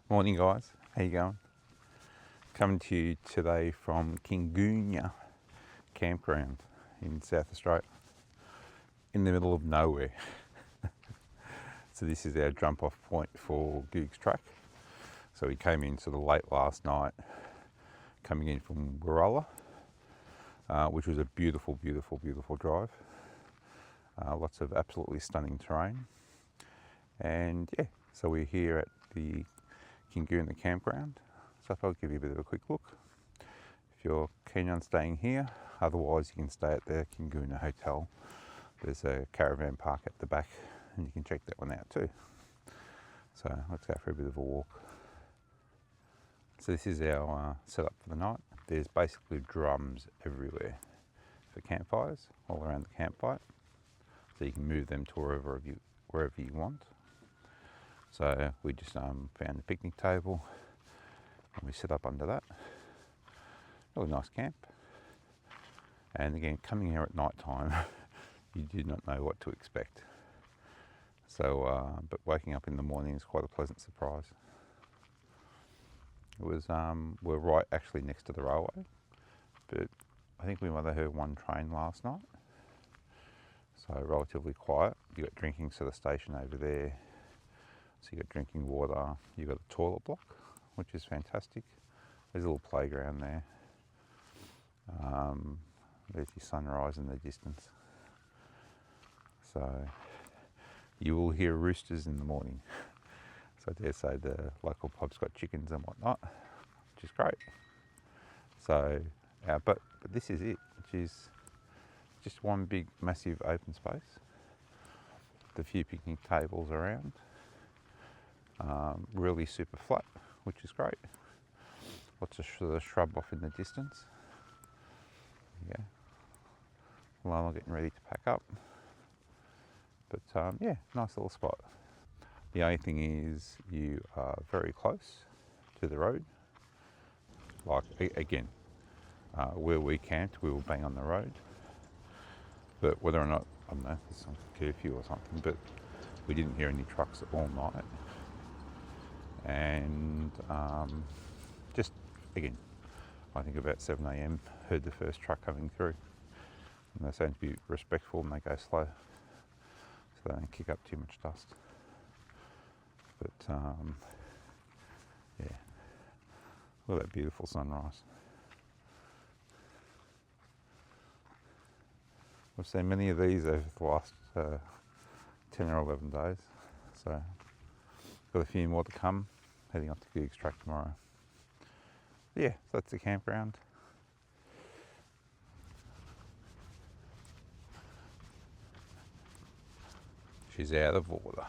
Morning guys, how you going? Coming to you today from Kingoonya Campground in South Australia, in the middle of nowhere. So this is our jump off point for Googs Track. So we came in sort of late last night, coming in from Worolla, which was a beautiful, beautiful, beautiful drive. Lots of absolutely stunning terrain. And yeah, so we're here at the Kingoonya Campground. So if I'll give you a bit of a quick look. If you're keen on staying here, otherwise you can stay at the Kingoonya Hotel. There's a caravan park at the back and you can check that one out too. So let's go for a bit of a walk. So this is our setup for the night. There's basically drums everywhere for campfires, all around the campsite. So you can move them to wherever you want. So we just found a picnic table and we set up under that. Really nice camp. And again, coming here at night time, you do not know what to expect. So, but waking up in the morning is quite a pleasant surprise. It was, we're right actually next to the railway, but I think we might have heard one train last night. So relatively quiet. You got drinking to the station over there. So you got drinking water, you got a toilet block, which is fantastic. There's a little playground there. There's your sunrise in the distance. So you will hear roosters in the morning. So I dare say the local pub's got chickens and whatnot, which is great. So, but this is it, which is just one big massive open space. The few picnic tables around. Really super flat, which is great. Lots of sort of shrub off in the distance. Yeah, Lama getting ready to pack up. But yeah, nice little spot. The only thing is you are very close to the road. Like again, where we camped, we were bang on the road. But whether or not, I don't know, there's some curfew or something, but we didn't hear any trucks all night. And just again, I think about 7 a.m. heard the first truck coming through, and they seem to be respectful and they go slow, so they don't kick up too much dust. But yeah, look at that beautiful sunrise. We've seen many of these over the last 10 or 11 days, so got a few more to come. Heading up to Googs Track tomorrow. Yeah, so that's the campground. She's out of order.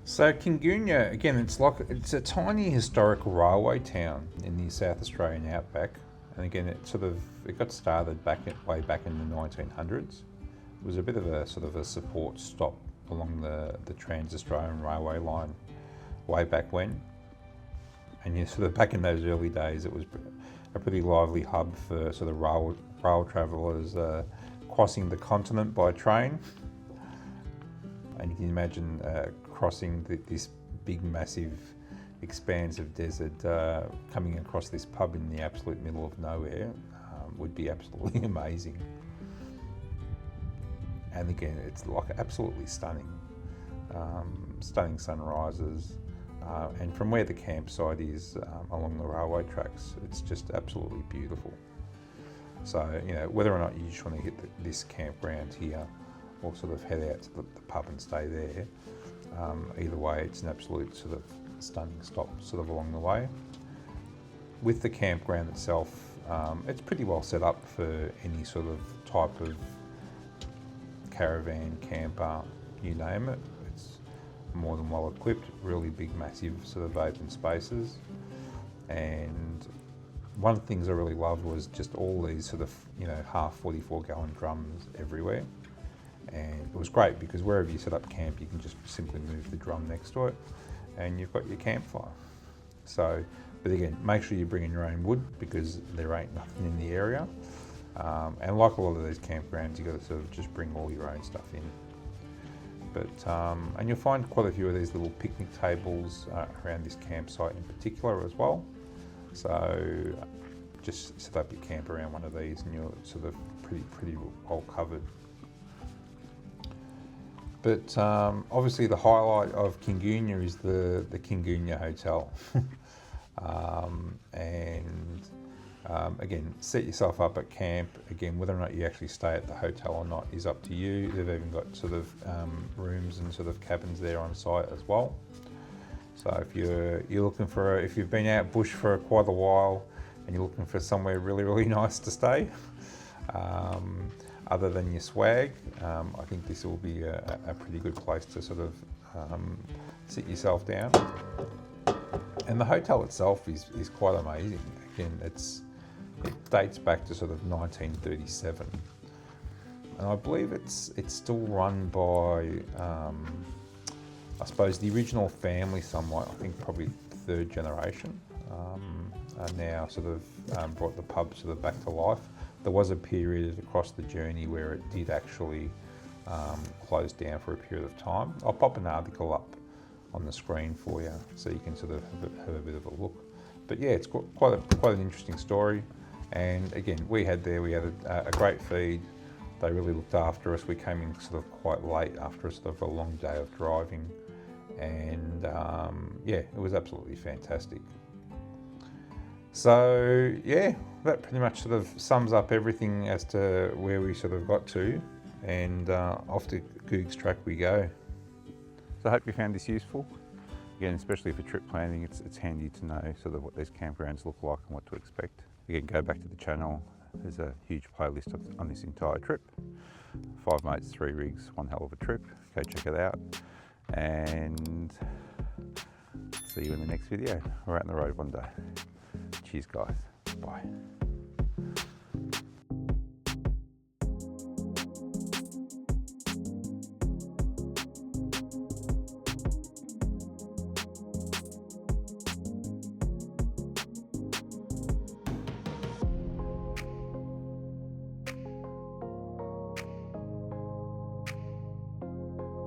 So Kingoonya, again, it's a tiny historical railway town in the South Australian Outback. And again, it got started way back in the 1900s. It was a bit of a sort of a support stop along the Trans-Australian Railway line way back when. And yeah, sort of back in those early days, it was a pretty lively hub for sort of rail travellers crossing the continent by train. And you can imagine crossing this big, massive expanse of desert, coming across this pub in the absolute middle of nowhere would be absolutely amazing. And again, it's like absolutely stunning. Stunning sunrises, and from where the campsite is along the railway tracks, it's just absolutely beautiful. So, you know, whether or not you just want to hit this campground here or sort of head out to the pub and stay there, either way, it's an absolute sort of stunning stop sort of along the way. With the campground itself, it's pretty well set up for any sort of type of caravan, camper, you name it. It's more than well equipped, really big, massive sort of open spaces. And one of the things I really loved was just all these sort of, you know, half 44 gallon drums everywhere. And it was great because wherever you set up camp, you can just simply move the drum next to it and you've got your campfire. So, but again, make sure you bring in your own wood because there ain't nothing in the area. And like a lot of these campgrounds, you've got to sort of just bring all your own stuff in. But, and you'll find quite a few of these little picnic tables around this campsite in particular as well. So just set up your camp around one of these and you're sort of pretty well covered. But obviously the highlight of Kingoonya is the Kingoonya Hotel. Again, set yourself up at camp. Again, whether or not you actually stay at the hotel or not is up to you. They've even got sort of rooms and sort of cabins there on site as well. So if you're looking for, if you've been out bush for quite a while and you're looking for somewhere really nice to stay, other than your swag, I think this will be a pretty good place to sort of sit yourself down. And the hotel itself is quite amazing. Again, it dates back to sort of 1937, and I believe it's still run by I suppose the original family somewhat. I think probably third generation are now sort of brought the pub sort of back to life. There was a period across the journey where it did actually close down for a period of time. I'll pop an article up on the screen for you so you can sort of have a bit of a look. But yeah, it's quite an interesting story. And again, we had a great feed. They really looked after us. We came in sort of quite late after sort of a long day of driving, and yeah, it was absolutely fantastic. So yeah, that pretty much sort of sums up everything as to where we sort of got to, and off to Googs Track we go. So I hope you found this useful. Again, especially for trip planning, it's handy to know sort of what these campgrounds look like and what to expect. Again, go back to the channel. There's a huge playlist on this entire trip. 5 mates, 3 rigs, one hell of a trip. Go check it out. And see you in the next video. We're out on the road one day. Cheers guys, bye.